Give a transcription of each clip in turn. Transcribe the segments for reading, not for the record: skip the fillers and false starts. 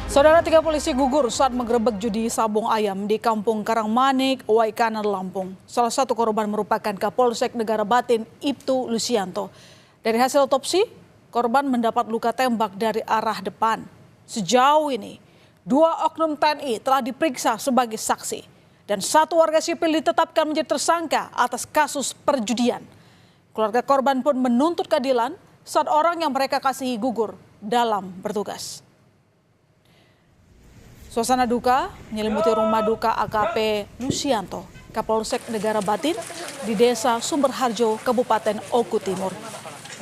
Saudara, 3 polisi gugur saat menggerebek judi sabung ayam di Kampung Karangmanik, Waikanan, Lampung. Salah satu korban merupakan Kapolsek Negara Batin, Ibtu Lusianto. Dari hasil otopsi, korban mendapat luka tembak dari arah depan. Sejauh ini, 2 oknum TNI telah diperiksa sebagai saksi dan 1 warga sipil ditetapkan menjadi tersangka atas kasus perjudian. Keluarga korban pun menuntut keadilan saat orang yang mereka kasihi gugur dalam bertugas. Suasana duka menyelimuti rumah duka AKP Lusianto, Kapolsek Negara Batin di Desa Sumberharjo, Kabupaten Oku Timur.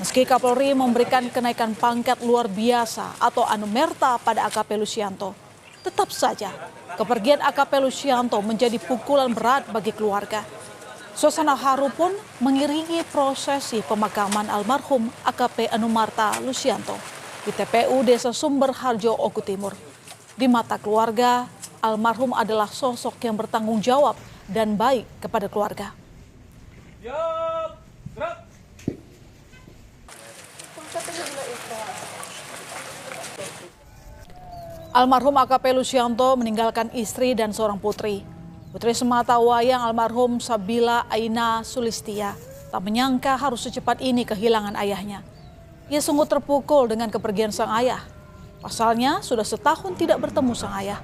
Meski Kapolri memberikan kenaikan pangkat luar biasa atau anumerta pada AKP Lusianto, tetap saja kepergian AKP Lusianto menjadi pukulan berat bagi keluarga. Suasana haru pun mengiringi prosesi pemakaman almarhum AKP Anumerta Lusianto di TPU Desa Sumberharjo, Oku Timur. Di mata keluarga, almarhum adalah sosok yang bertanggung jawab dan baik kepada keluarga. Almarhum AKP Lusianto meninggalkan istri dan seorang putri. Putri semata wayang almarhum Sabila Aina Sulistia tak menyangka harus secepat ini kehilangan ayahnya. Ia sungguh terpukul dengan kepergian sang ayah. Pasalnya sudah setahun tidak bertemu sang ayah.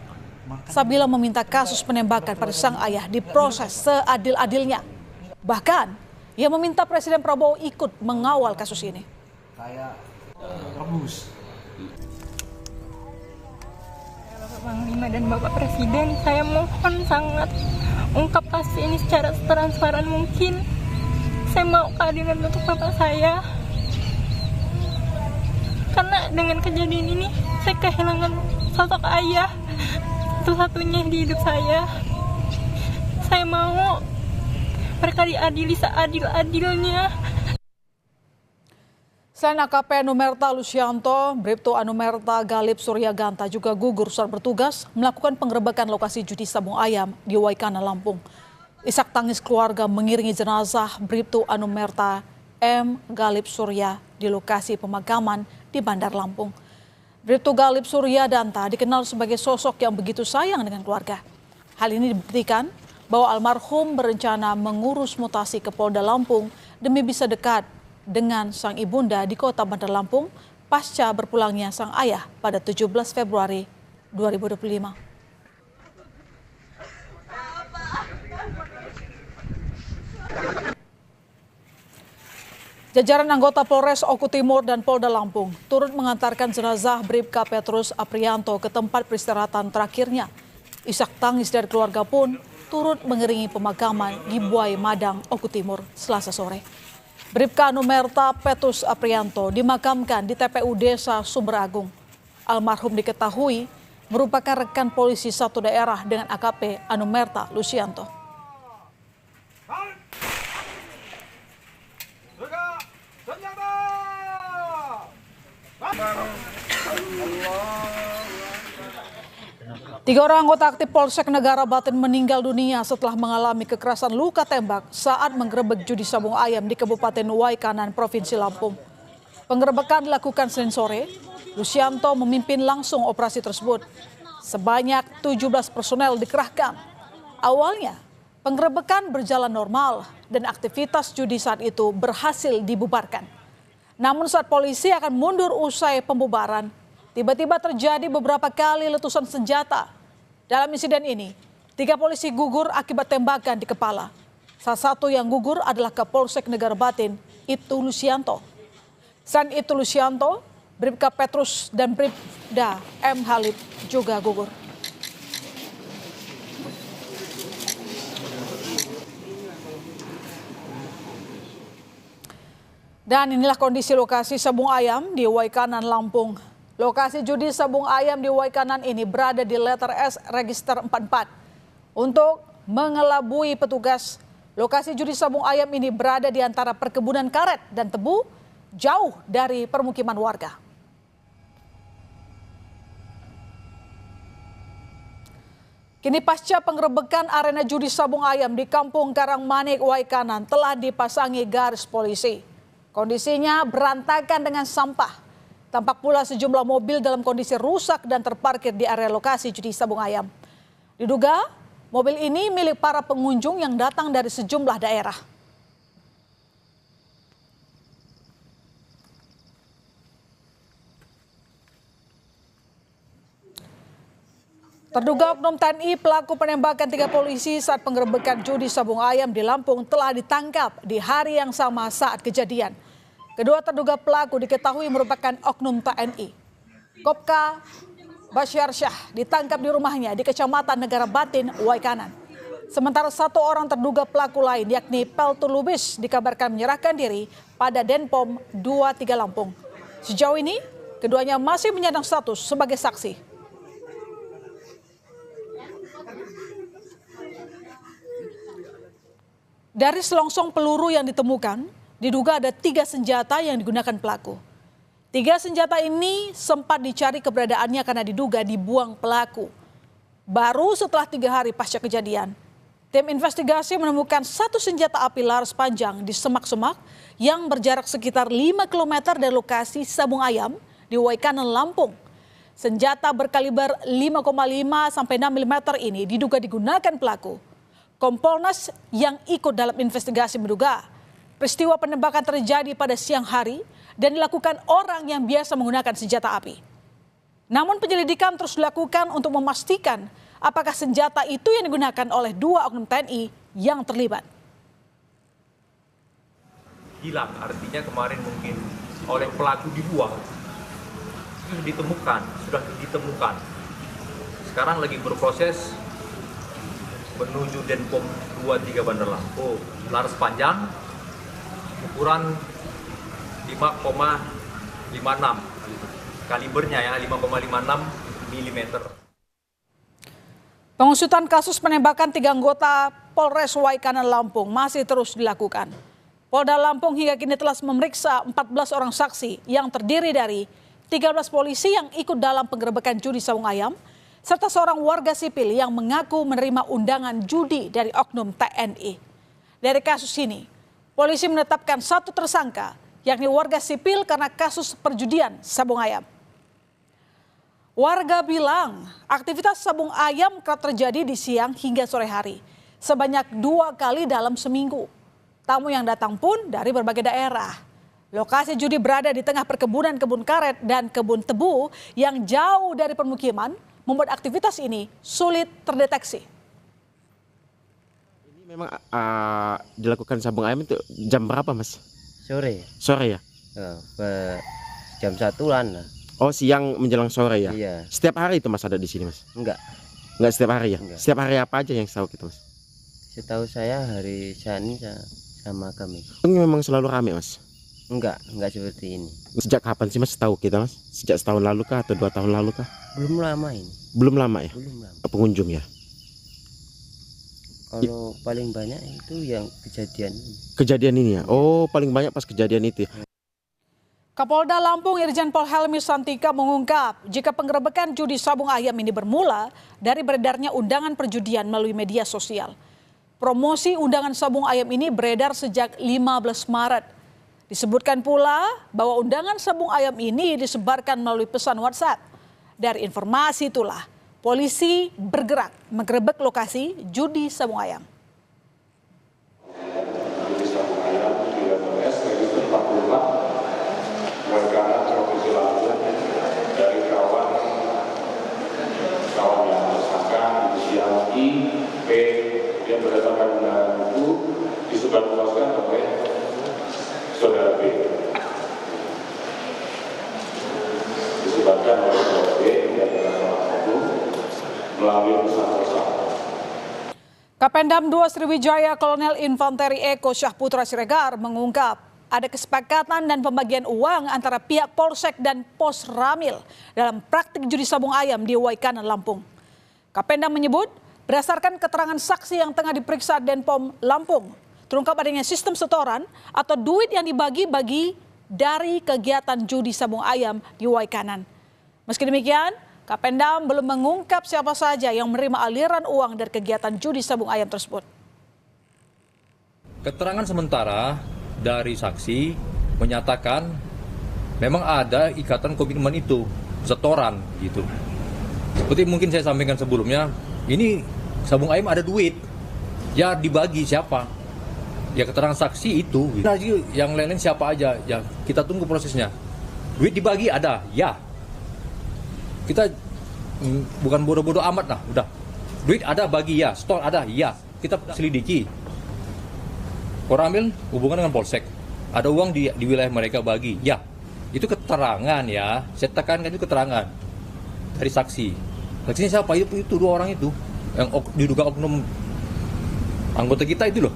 Sabila meminta kasus penembakan pada sang ayah diproses seadil-adilnya. Bahkan ia meminta Presiden Prabowo ikut mengawal kasus ini. Kayak rebus. Bapak Panglima dan Bapak Presiden, saya mohon sangat ungkap kasus ini secara transparan mungkin. Saya mau keadilan untuk bapak saya. Karena dengan kejadian ini, saya kehilangan sosok ayah satu-satunya di hidup saya. Saya mau mereka diadili seadil-adilnya. Selain AKP Anumerta Lusianto, Bribtu Anumerta Galip Suryaganta juga gugur saat bertugas melakukan penggerebekan lokasi judi sabung ayam di Waikanan, Lampung. Isak tangis keluarga mengiringi jenazah Bribtu Anumerta M. Galip Surya di lokasi pemakaman di Bandar Lampung. Bribtu Galip Suryaganta dikenal sebagai sosok yang begitu sayang dengan keluarga. Hal ini dibuktikan bahwa almarhum berencana mengurus mutasi ke Polda Lampung demi bisa dekat dengan sang ibunda di kota Bandar Lampung pasca berpulangnya sang ayah pada 17 Februari 2025. Jajaran anggota Polres Oku Timur dan Polda Lampung turut mengantarkan jenazah Bribka Petrus Aprianto ke tempat peristirahatan terakhirnya. Isak tangis dari keluarga pun turut mengiringi pemakaman di Buai Madang, Oku Timur, Selasa sore. Bribka Anumerta Petrus Aprianto dimakamkan di TPU Desa Sumberagung. Almarhum diketahui merupakan rekan polisi satu daerah dengan AKP Anumerta Lusianto. Tiga orang anggota aktif Polsek Negara Batin meninggal dunia setelah mengalami kekerasan luka tembak saat menggerebek judi sabung ayam di Kabupaten Waikanan, Provinsi Lampung. Penggerebekan dilakukan Senin sore. Lusianto memimpin langsung operasi tersebut. Sebanyak 17 personel dikerahkan. Awalnya, penggerebekan berjalan normal dan aktivitas judi saat itu berhasil dibubarkan. Namun saat polisi akan mundur usai pembubaran, tiba-tiba terjadi beberapa kali letusan senjata. Dalam insiden ini, 3 polisi gugur akibat tembakan di kepala. Salah satu yang gugur adalah Kapolsek Negara Batin, Ibtu Lusianto. Selain Ibtu Lusianto, Bribka Petrus dan Bribda M. Halid juga gugur. Dan inilah kondisi lokasi sabung ayam di Waikanan, Lampung. Lokasi judi sabung ayam di Waikanan ini berada di letter S Register 44. Untuk mengelabui petugas, lokasi judi sabung ayam ini berada di antara perkebunan karet dan tebu, jauh dari permukiman warga. Kini pasca penggerebekan arena judi sabung ayam di Kampung Karangmanik, Waikanan telah dipasangi garis polisi. Kondisinya berantakan dengan sampah. Tampak pula sejumlah mobil dalam kondisi rusak dan terparkir di area lokasi judi sabung ayam. Diduga mobil ini milik para pengunjung yang datang dari sejumlah daerah. Terduga oknum TNI pelaku penembakan 3 polisi saat penggerebekan judi sabung ayam di Lampung telah ditangkap di hari yang sama saat kejadian. Kedua terduga pelaku diketahui merupakan oknum TNI. Kopka Basyar Syah ditangkap di rumahnya di Kecamatan Negara Batin, Waikanan. Sementara 1 orang terduga pelaku lain yakni Peltu Lubis dikabarkan menyerahkan diri pada Denpom 23 Lampung. Sejauh ini keduanya masih menyandang status sebagai saksi. Dari selongsong peluru yang ditemukan, diduga ada 3 senjata yang digunakan pelaku. 3 senjata ini sempat dicari keberadaannya karena diduga dibuang pelaku. Baru setelah 3 hari pasca kejadian, tim investigasi menemukan 1 senjata api laras panjang di semak-semak yang berjarak sekitar 5 km dari lokasi sabung ayam di Waikanan, Lampung. Senjata berkaliber 5,5 sampai 6 mm ini diduga digunakan pelaku. Kompolnas yang ikut dalam investigasi menduga peristiwa penembakan terjadi pada siang hari dan dilakukan orang yang biasa menggunakan senjata api. Namun penyelidikan terus dilakukan untuk memastikan apakah senjata itu yang digunakan oleh 2 oknum TNI yang terlibat. Hilang, artinya kemarin mungkin oleh pelaku dibuang, sudah ditemukan. Sekarang lagi berproses menuju Denpom 23 Bandar Lampung. Laras panjang, ukuran 5,56, kalibernya ya 5,56 mm. Pengusutan kasus penembakan 3 anggota Polres Waikanan, Lampung masih terus dilakukan. Polda Lampung hingga kini telah memeriksa 14 orang saksi yang terdiri dari 13 polisi yang ikut dalam penggerebekan judi sabung ayam, serta seorang warga sipil yang mengaku menerima undangan judi dari oknum TNI. Dari kasus ini, polisi menetapkan 1 tersangka, yakni warga sipil karena kasus perjudian sabung ayam. Warga bilang aktivitas sabung ayam kerap terjadi di siang hingga sore hari, sebanyak 2 kali dalam seminggu. Tamu yang datang pun dari berbagai daerah. Lokasi judi berada di tengah perkebunan kebun karet dan kebun tebu yang jauh dari permukiman, membuat aktivitas ini sulit terdeteksi. Ini memang dilakukan sabung ayam itu jam berapa, Mas? Sore. Sore ya? Jam 1-an lah. Oh, siang menjelang sore ya? Iya. Setiap hari itu Mas ada di sini, Mas? Enggak. Enggak setiap hari ya? Enggak. Setiap hari apa aja yang tahu kita, Mas? Setahu saya hari Senin sama Kamis. Ini memang selalu rame, Mas? Enggak seperti ini. Sejak kapan sih Mas tahu kita, Mas? Sejak setahun lalu kah atau 2 tahun lalu kah? Belum lama ini. Belum lama ya? Belum lama. Pengunjung ya? Kalau paling banyak itu yang kejadian ini. Kejadian ini ya? Oh, paling banyak pas kejadian itu ya? Kapolda Lampung Irjen Pol Helmi Santika mengungkap jika penggerebekan judi sabung ayam ini bermula dari beredarnya undangan perjudian melalui media sosial. Promosi undangan sabung ayam ini beredar sejak 15 Maret. Disebutkan pula bahwa undangan sabung ayam ini disebarkan melalui pesan WhatsApp. Dari informasi itulah, polisi bergerak menggerebek lokasi judi sabung ayam. Judi sabung ayam di Polres Register 44 Waikanan Provinsi Lampung dari kawan yang tersangka inisial I, P, kemudian berdasarkan undangan itu disebarluaskan oleh saudara B. Disebarkan oleh saudara B yang adalah seorang oknum melalui pesan WhatsApp. Kapendam 2 Sriwijaya Kolonel Infanteri Eko Syahputra Siregar mengungkap ada kesepakatan dan pembagian uang antara pihak Polsek dan Pos Ramil dalam praktik judi sabung ayam di Waikanan, Lampung. Kapendam menyebut berdasarkan keterangan saksi yang tengah diperiksa Denpom Lampung, terungkap adanya sistem setoran atau duit yang dibagi-bagi dari kegiatan judi sabung ayam di Waikanan. Meski demikian, Kapendam belum mengungkap siapa saja yang menerima aliran uang dari kegiatan judi sabung ayam tersebut. Keterangan sementara dari saksi menyatakan memang ada ikatan komitmen itu, setoran gitu. Seperti mungkin saya sampaikan sebelumnya, ini sabung ayam ada duit, ya dibagi siapa? Ya keterangan saksi itu. Nah, yang lain-lain siapa aja? Ya kita tunggu prosesnya. Duit dibagi ada, ya. Kita bukan bodoh-bodoh amat lah, udah. Duit ada bagi ya, store ada ya. Kita selidiki. Koramil hubungan dengan Polsek. Ada uang di wilayah mereka bagi, ya. Itu keterangan ya. Saya tekankan itu keterangan dari saksi. Saksinya siapa? Itu dua orang itu yang diduga oknum anggota kita itu loh.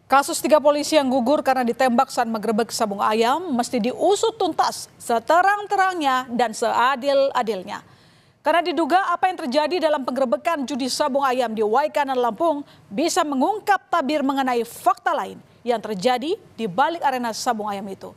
Kasus 3 polisi yang gugur karena ditembak saat menggerebek sabung ayam mesti diusut tuntas seterang-terangnya dan seadil-adilnya. Karena diduga apa yang terjadi dalam penggerebekan judi sabung ayam di Waikanan, Lampung bisa mengungkap tabir mengenai fakta lain yang terjadi di balik arena sabung ayam itu.